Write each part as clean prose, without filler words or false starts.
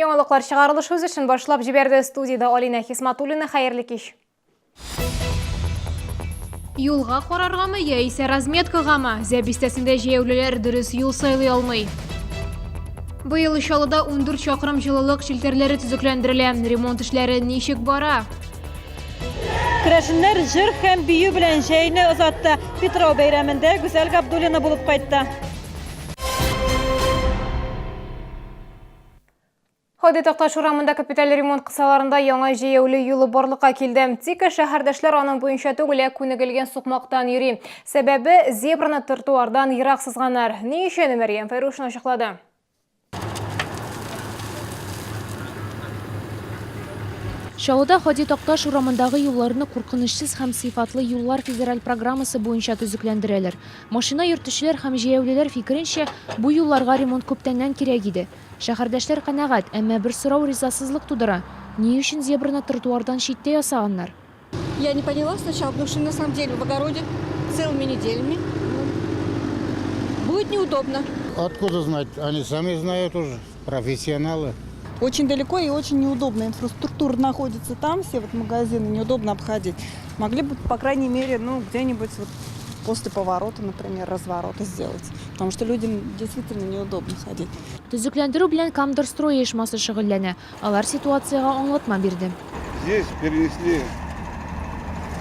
Яңалыклар чыгарылыш сөз өчен башлап җибәрде студияда Алина Хисматуллина. Хәерле кич. Юлга караргамы яисә разметкагамы? Зәбистәсендә җәяүлеләр дөрес юл сайлый алмый. Быел Чаллыда 14 чакрым җылылык челтәрләре төзекләндерелә. Ремонт эшләре ничек бара? Керәшеннәр җыр һәм бию белән җәйне озатты. Петров бәйрәмендә Гүзәл Габдуллина булып кайтты. Ходи Такташ урамында капиталь ремонт кысаларында яңа җәяүле юлы барлыкка килде. Тик шәһәрдәшләр аның буенча түгел, күнегелгән сукмактан йөри. Сәбәбе зебраны тротуардан ерак сызганнар. Ни өчен Мәрьям Файрушина ачыклады. Чаллыда Ходи Такташ урамындагы юлларны куркынычсыз һәм сыйфатлы юллар федераль программасы буенча төзекләндерәләр. Машина йөртүчеләр һәм җәяүлеләр фикеренчә, бу юлларга ремонт күптәннән кирәк иде. Шәһәрдәшләр канәгать, әмма бер сорау ризасызлык тудыра. Ни өчен зебраны тротуардан читтә ясаганнар? Я не поняла сначала, потому что на самом деле в огороде целыми неделями будет неудобно. Откуда знать? Они сами знают уже, профессионалы. Очень далеко и очень неудобно. Инфраструктура находится там, все вот магазины, неудобно обходить. Могли бы, по крайней мере, где-нибудь вот после поворота, например, разворота сделать. Потому что людям действительно неудобно ходить. Төзекләндерү белән Камдорстрой оешмасы шөгыльләнә. Алар ситуацияга аңлатма бирде. Здесь перенесли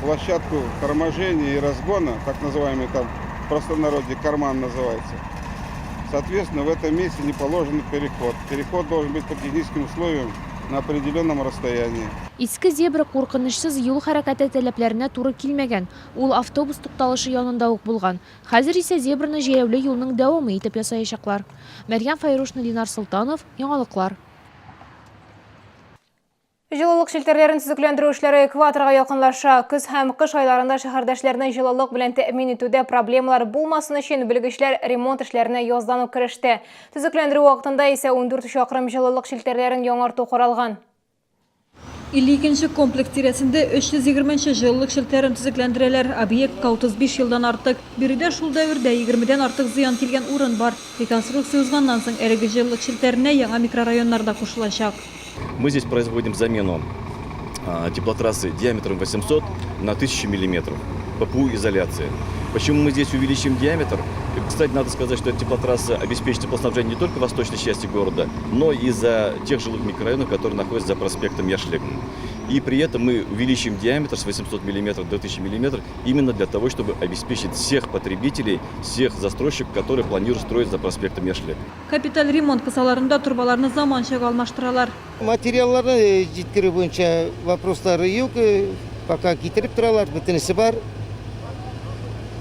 площадку торможения и разгона, так называемый там в простонародье карман называется. Соответственно, в этом месте не положен переход. Переход должен быть по техническим условиям на определенном расстоянии. Иске зебра куркынычсыз юл хәрәкәте таләпләренә туры килмәгән. Ул автобус тукталышы янында ук булган. Хәзер исә зебраны җәяүле юлның дәвамы итеп ясаячаклар. Мәрьям Файрушина, Ленар Солтанов, Яңалыклар. Җылылык челтәрләрен төзекләндерү эшләре экваторга якынлаша. Көз һәм кыш айларында шәһәрдәшләрнең җылылык белән тәэмин итүдә проблемалар булмасын өчен белгечләр ремонт эшләренә яздан ук кереште. Төзекләндерү вакытында исә 14 чакрым җылылык челтәрләрен яңарту каралган. 52-нче комплекс тирәсендә 320 җылылык челтәрләрен төзекләндерәләр. Объектка 35 елдан артык. Биредә шул дәвердә 20дән артык зыян килгән урын бар. Реконструкция узганнан соң әлеге җылылык челтәренә яңа микрорайоннарда кушылачак. Мы здесь производим замену теплотрассы диаметром 800 на 1000 мм ППУ изоляции. Почему мы здесь увеличим диаметр? Кстати, надо сказать, что эта теплотрасса обеспечит теплоснабжение не только в восточной части города, но и за тех жилых микрорайонов, которые находятся за проспектом Яшлек. И при этом мы увеличим диаметр с 800 мм до 1000 мм именно для того, чтобы обеспечить всех потребителей, всех застройщиков, которые планируют строить за проспектом Яшлек. Капиталь ремонт кысаларында турбаларны заманчага алмаштыралар. Материалларны җиткерү буенча вопрослары юк, пока китереп торалар, бөтенесе бар.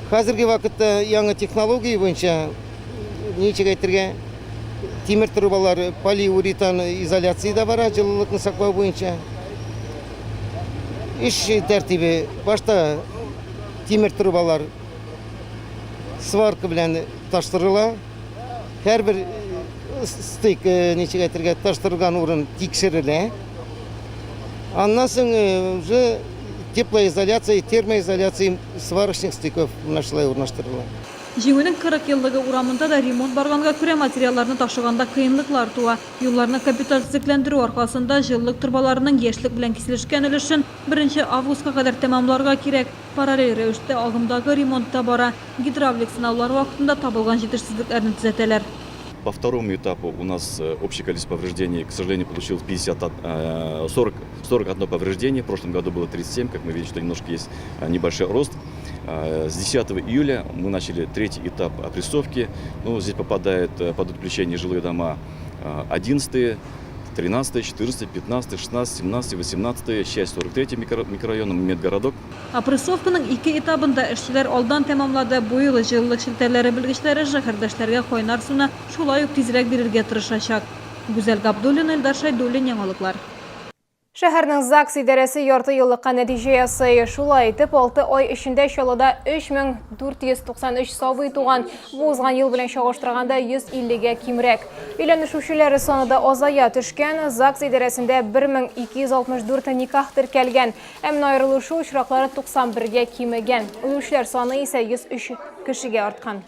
Хәзерге вакытта яңа технология буенча ничек әйтергә, тимер трубалар полиуретан изоляцияда бара, җылылыкны саклау буенча. Эш тәртибе башта тимер трубалар сварка белән таштырыла. Һәрбер стык ничек әйтергә таштырылган урын тикшерелә. Аннан соң уже теплоизоляция, термоизоляция сварочных стыков нашлай урнаштырыла. Җиңүнең 40 еллыгы урамында да ремонт барганга күрә материалларны ташыганда кыенлыклар туа. Юлларны капиталь төзекләндерү аркасында җылылык турбаларының яшьлек белән киселешкән өлешен 1 августка кадәр тәмамларга кирәк. Параллель рәвештә агымдагы ремонтта бара. Гидравлик сынаулар вакытында табылган җитешсезлекләрне төзәтәләр. По второму этапу у нас общее количество повреждений, к сожалению, получилось 41 повреждение. В прошлом году было 37, как мы видим, что немножко есть небольшой рост. С 10 июля мы начали третий этап опрессовки. Здесь попадают под отключение жилые дома 11, 13, 14, 15, 16, 17, 18, часть 43 микрорайона, Медгородок. Опрессовканың 2 этабында эшчеләр алдан тәмамлады. Бу юлы җылылык челтәрләре белгечләре шәһәрдәшләргә кайнар суны шулай ук тизрәк бирергә тырышачак. Гүзәл Габдуллина, Илдар Шайдуллин, Яңалыклар. Шәһәрнең ЗАГС идарәсе ярты еллыкка нәтиҗә ясый. Шулай итеп, 6 ай эчендә Чаллыда 3493 сабый туган. Бу узган ел белән чагыштырганда 150гә кимрәк. Өйләнешүчеләр саны да азая төшкән. ЗАГС идарәсендә 1264 никах теркәлгән. Әмма аерылышу очраклары 91гә кимегән. Үлүчеләр саны исә 103 кешегә арткан.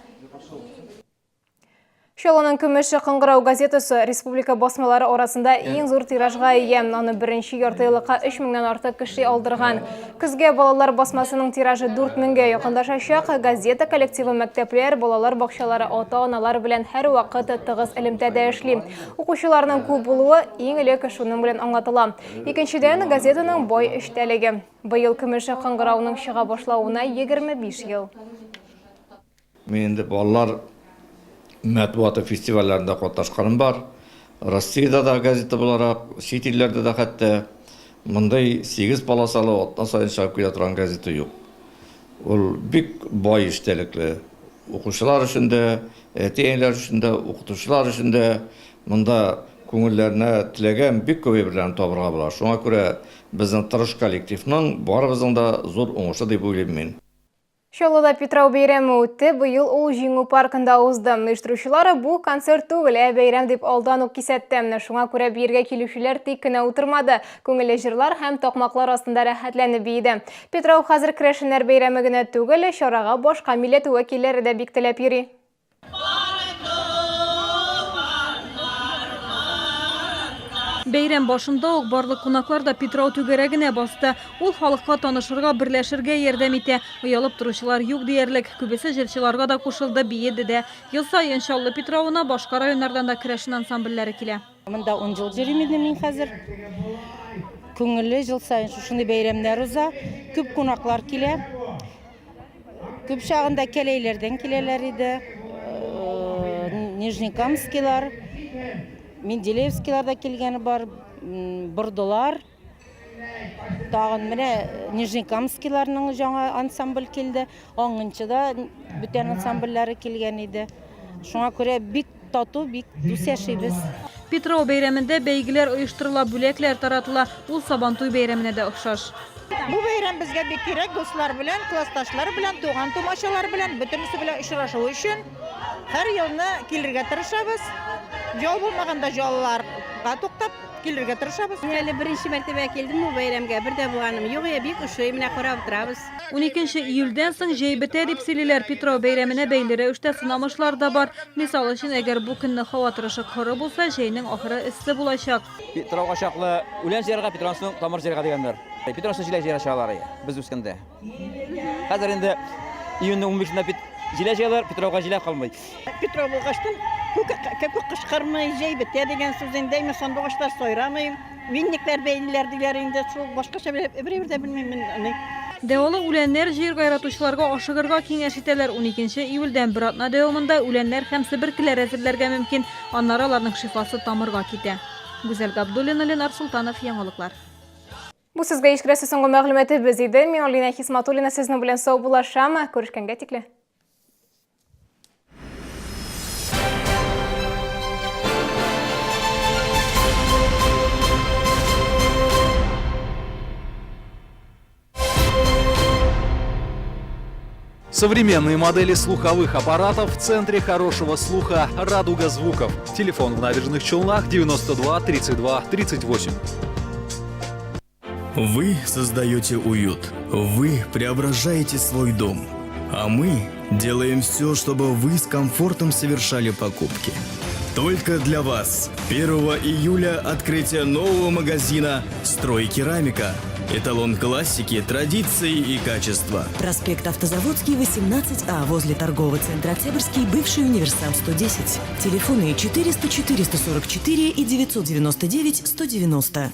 Şolonun Kömüşü Qыңғырау газетасы республика басмалары арасында ең зур тиражға ие. Аны бірінші яртыйлыққа 3000-нен артық кіші алдырған. Күзге балалар басмасының тиражы 4000-ге якындашачак. Газета коллективы мәктәпләр, балалар бакчалары, ата-аналар белән һәр вакыт тыгыз элемтәдә эшли. Укучыларның күп булуы ең элек шуның белән аңлатыла. Икенчедән, газетаның бай эштәлеге. Быел Көмüşі Qыңғырауның чыга башлауына 25 ел. Мен инде балалар мәтбуаты фестивальләрендә катнашканым бар. Россиядә да газета буларак, чит илләрдә дә хәтта мондай 8 полосалы атна сайын чыгып килә торган газета юк. Ул бик бай эштәлекле. Укучылар өчен дә, әтиләр өчен дә, укытучылар өчен дә монда күңелләренә теләгән бик күп әйберләрне табырга була. Шуңа күрә безнең тырыш коллективның барыбызның да зур уңышы дип уйлыйм мин. Шолода Петрау бәйрәме үтте, быел ул җиңү паркында узды. Оештыручылары бу концерт түгел, бәйрәм дип алдан ук кисәтте. Шуңа күрә биергә килүчеләр тик кенә утырмады. Күңелле җырлар һәм такмаклар астында рәхәтләнеп биеде. Петрау хәзер керәшеннәр бәйрәме генә түгел, чарага башка милләт вәкилләре дә бик теләп йөри. Бәйрәм башында ук барлык кунаклар да Петрау түгәрәгенә басты. Ул халыкка танышырга, берләшергә ярдәм итә. Уялып торучылар юк диярлек. Күбесе җырчыларга да кушылды, биеде дә. Ел саен иншалла Петрауна башка районнардан да керәшен ансамбльләре килә. Монда 10 ел йөрим инде мин хәзер. Күңелле ел саен шушындай бәйрәмнәр уза. Күп кунаклар килә. Күп чагында кәләйләрдән киләләр иде. Нижнекамскилар, Менделеевскилар да килгәне бар, Бордылар. Тагын менә Нижнекамскиларның жаңа ансамбль килде. Аңынчыда бүтән ансамбльләре килгән иде. Шуңа күрә бик тату, бик дус яшибез. Петрау бәйрәмендә бәйгеләр оештырыла, бүләкләр таратыла. Ул Сабантуй бәйрәменә дә охшаш. Бу бәйрәм безгә бик кирәк, дуслар белән, классташлар белән, туган тумачалар белән, бөтенесе белән очрашу өчен һәр елны килергә тырышабыз. Җал булмаганда җалларга туктап килергә тырышабыз. Әле беренче мәртәбә килдем бу бәйрәмгә. Бер дә булганым юк, бик ошый, менә карап торабыз. 12 июльдән соң җәй бетә дип сөйлиләр. Петрау бәйрәменә бәйле рәвештә сынамышлар да бар. Мисал өчен, әгәр бу көнне һава торышы коры булса, җәйнең ахыры эссе булачак. Петрауга чаклы үлән җырга, Петраусның тамыр җырга дигәннәр. Петраусның җиләк җыра чалары без үскәндә. Хәзер инде июньнең 15-ндә җиләк җыялар, Петрауга җиләк калмый. Петрау булгаштан күк кышкырмый, җәй бетә дигән сүз инде сандугачлар сайрамый. Винникләр бәйлеләр диләр инде, шул башкача берәр дә белмим мин. Дәвалы үләннәр җыярга яратучыларга ашыгырга киңәш итәләр. 12 июльдән бер атна дәвамында үләннәр һәм себеркеләр әзерләргә мөмкин. Аннары аларның шифасы тамырга китә. Гүзәл Габдуллина, Ленар Султанов, Яңалыклар. Бу сезгә ишкерәсе соңгы мәгълүматы без иде. Мин Алина Хисматуллина сезнең белән сау булашам. Күрешкәнгә тикле. Современные модели слуховых аппаратов в центре хорошего слуха «Радуга звуков». Телефон в Набережных Челнах 92 32 38. Вы создаете уют, вы преображаете свой дом, а мы делаем все, чтобы вы с комфортом совершали покупки. Только для вас 1 июля открытие нового магазина «Стройкерамика». Эталон классики, традиции и качества. Проспект Автозаводский, 18А, возле торгового центра Октябрьский, бывший универсам 110. Телефоны 400 444 и 999 190.